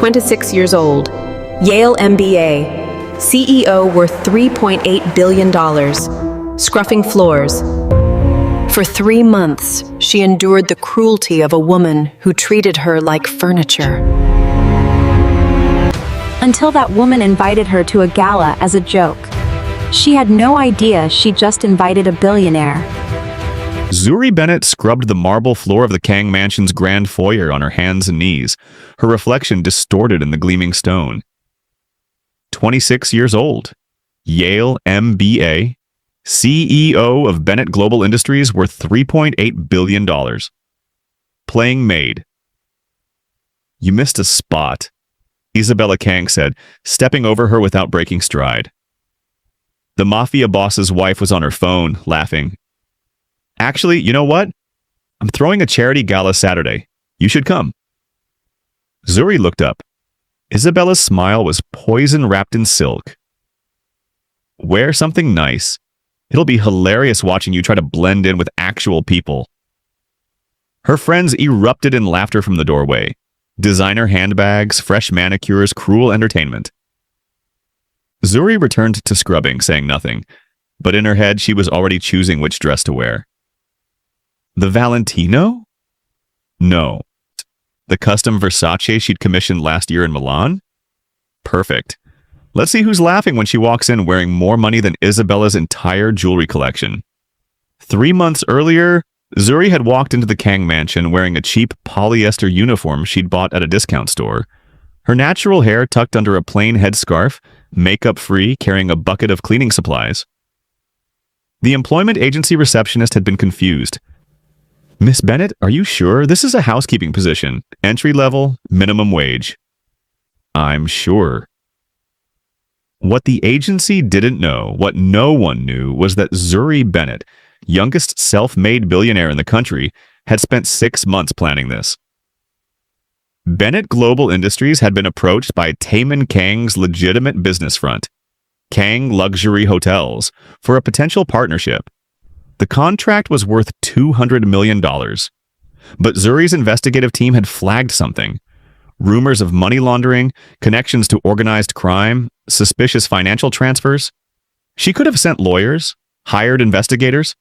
26 years old, Yale MBA, CEO worth $3.8 billion, scruffing floors. For 3 months, she endured the cruelty of a woman who treated her like furniture. Until that woman invited her to a gala as a joke. She had no idea she just invited a billionaire. Zuri Bennett scrubbed the marble floor of the Kang Mansion's grand foyer on her hands and knees, her reflection distorted in the gleaming stone. 26 years old, Yale MBA, CEO of Bennett Global Industries worth $3.8 billion. Playing Maid. You missed a spot, Isabella Kang said, stepping over her without breaking stride. The Mafia boss's wife was on her phone, laughing. Actually, you know what? I'm throwing a charity gala Saturday. You should come. Zuri looked up. Isabella's smile was poison wrapped in silk. Wear something nice. It'll be hilarious watching you try to blend in with actual people. Her friends erupted in laughter from the doorway. Designer handbags, fresh manicures, cruel entertainment. Zuri returned to scrubbing, saying nothing, but in her head she was already choosing which dress to wear. The Valentino? No. The custom Versace she'd commissioned last year in Milan? Perfect. Let's see who's laughing when she walks in wearing more money than Isabella's entire jewelry collection. 3 months earlier, Zuri had walked into the Kang Mansion wearing a cheap polyester uniform she'd bought at a discount store. Her natural hair tucked under a plain headscarf, makeup-free, carrying a bucket of cleaning supplies. The employment agency receptionist had been confused. Miss Bennett, are you sure? This is a housekeeping position. Entry level, minimum wage. I'm sure. What the agency didn't know, what no one knew, was that Zuri Bennett, youngest self-made billionaire in the country, had spent 6 months planning this. Bennett Global Industries had been approached by Taemin Kang's legitimate business front, Kang Luxury Hotels, for a potential partnership. The contract was worth $200 million. But Zuri's investigative team had flagged something. Rumors of money laundering, connections to organized crime, suspicious financial transfers. She could have sent lawyers, hired investigators,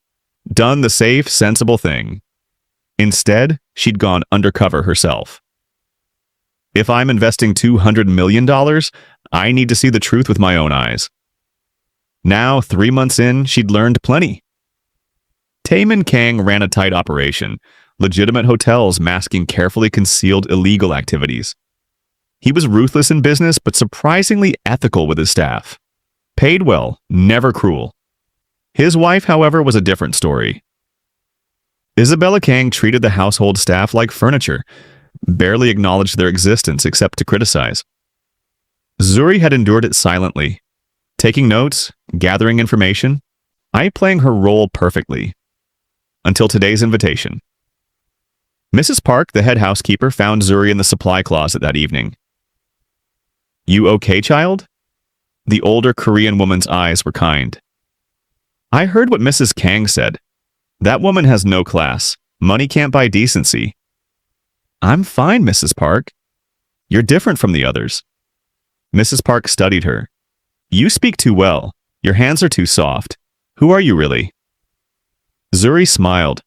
done the safe, sensible thing. Instead, she'd gone undercover herself. If I'm investing $200 million, I need to see the truth with my own eyes. Now, 3 months in, she'd learned plenty. Taemin Kang ran a tight operation, legitimate hotels masking carefully concealed illegal activities. He was ruthless in business, but surprisingly ethical with his staff. Paid well, never cruel. His wife, however, was a different story. Isabella Kang treated the household staff like furniture, barely acknowledged their existence except to criticize. Zuri had endured it silently, taking notes, gathering information, playing her role perfectly. Until today's invitation. Mrs. Park, the head housekeeper, found Zuri in the supply closet that evening. You okay, child? The older Korean woman's eyes were kind. I heard what Mrs. Kang said. That woman has no class. Money can't buy decency. I'm fine, Mrs. Park. You're different from the others. Mrs. Park studied her. You speak too well. Your hands are too soft. Who are you really? Zuri smiled.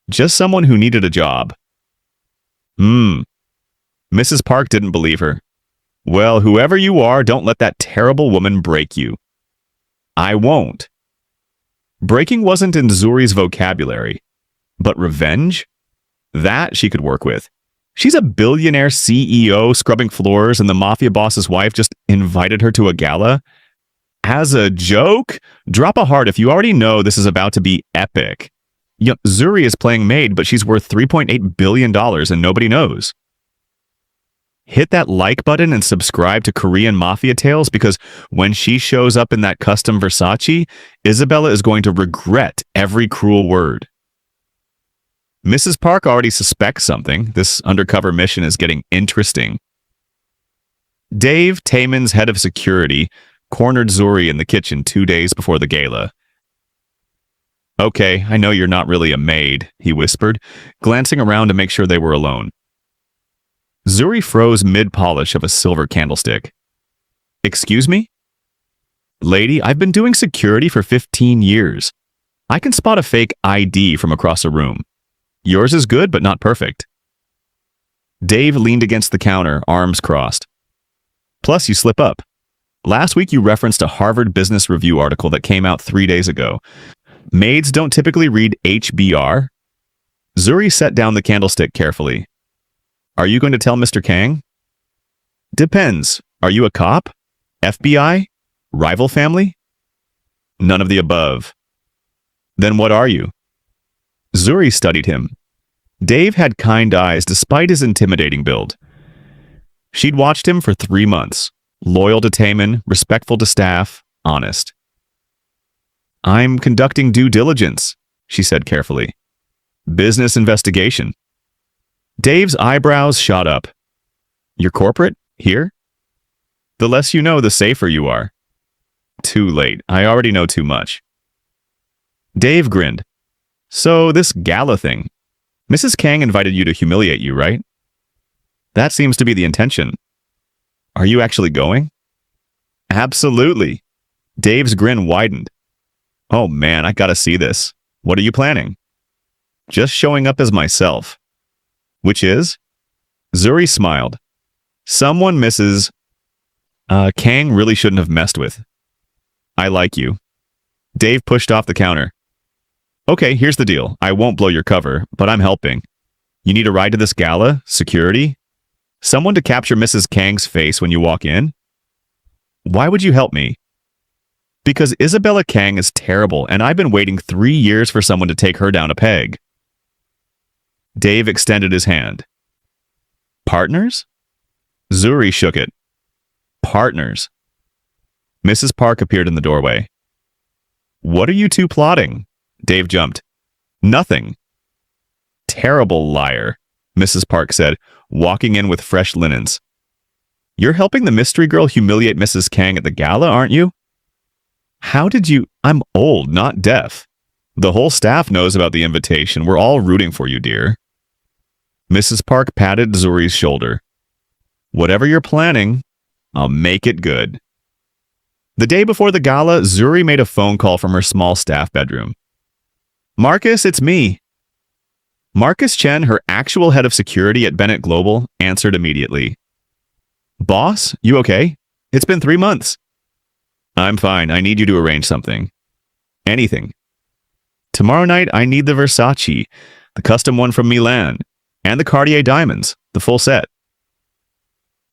Just someone who needed a job. Mrs. Park didn't believe her. Well, whoever you are, don't let that terrible woman break you. I won't. Breaking wasn't in Zuri's vocabulary. But revenge? That she could work with. She's a billionaire CEO scrubbing floors and the mafia boss's wife just invited her to a gala. As a joke? Drop a heart if you already know this is about to be epic. Zuri is playing Maid, but she's worth $3.8 billion and nobody knows. Hit that like button and subscribe to Korean Mafia Tales because when she shows up in that custom Versace, Isabella is going to regret every cruel word. Mrs. Park already suspects something. This undercover mission is getting interesting. Dave, Taemin's head of security, cornered Zuri in the kitchen 2 days before the gala. Okay, I know you're not really a maid, he whispered, glancing around to make sure they were alone. Zuri froze mid-polish of a silver candlestick. Excuse me? Lady, I've been doing security for 15 years. I can spot a fake ID from across a room. Yours is good, but not perfect. Dave leaned against the counter, arms crossed. Plus, you slip up. Last week you referenced a Harvard Business Review article that came out 3 days ago. Maids don't typically read HBR. Zuri set down the candlestick carefully. Are you going to tell Mr. Kang? Depends. Are you a cop? FBI? Rival family? None of the above. Then what are you? Zuri studied him. Dave had kind eyes despite his intimidating build. She'd watched him for 3 months. Loyal to Taman, respectful to staff, honest. I'm conducting due diligence, she said carefully. Business investigation. Dave's eyebrows shot up. You're corporate? Here? The less you know, the safer you are. Too late. I already know too much. Dave grinned. So this gala thing. Mrs. Kang invited you to humiliate you, right? That seems to be the intention. Are you actually going? Absolutely. Dave's grin widened. Oh man, I gotta see this. What are you planning? Just showing up as myself. Which is? Zuri smiled. Someone Mrs. Kang really shouldn't have messed with. I like you. Dave pushed off the counter. Okay, here's the deal. I won't blow your cover, but I'm helping. You need a ride to this gala? Security? Someone to capture Mrs. Kang's face when you walk in? Why would you help me? Because Isabella Kang is terrible, and I've been waiting 3 years for someone to take her down a peg. Dave extended his hand. Partners? Zuri shook it. Partners. Mrs. Park appeared in the doorway. What are you two plotting? Dave jumped. Nothing. Terrible liar, Mrs. Park said, walking in with fresh linens. You're helping the mystery girl humiliate Mrs. Kang at the gala, aren't you? How did you? I'm old, not deaf. The whole staff knows about the invitation. We're all rooting for you, dear. Mrs. Park patted Zuri's shoulder. Whatever you're planning, I'll make it good. The day before the gala, Zuri made a phone call from her small staff bedroom. Marcus, it's me. Marcus Chen, her actual head of security at Bennett Global, answered immediately. Boss, you okay? It's been 3 months. I'm fine. I need you to arrange something. Anything. Tomorrow night, I need the Versace, the custom one from Milan, and the Cartier diamonds, the full set.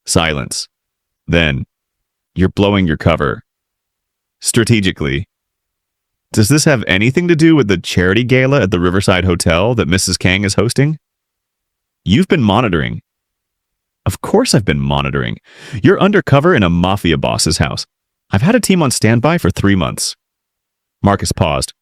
Silence. Then, you're blowing your cover. Strategically. Does this have anything to do with the charity gala at the Riverside Hotel that Mrs. Kang is hosting? You've been monitoring. Of course I've been monitoring. You're undercover in a Mafia boss's house. I've had a team on standby for 3 months. Marcus paused.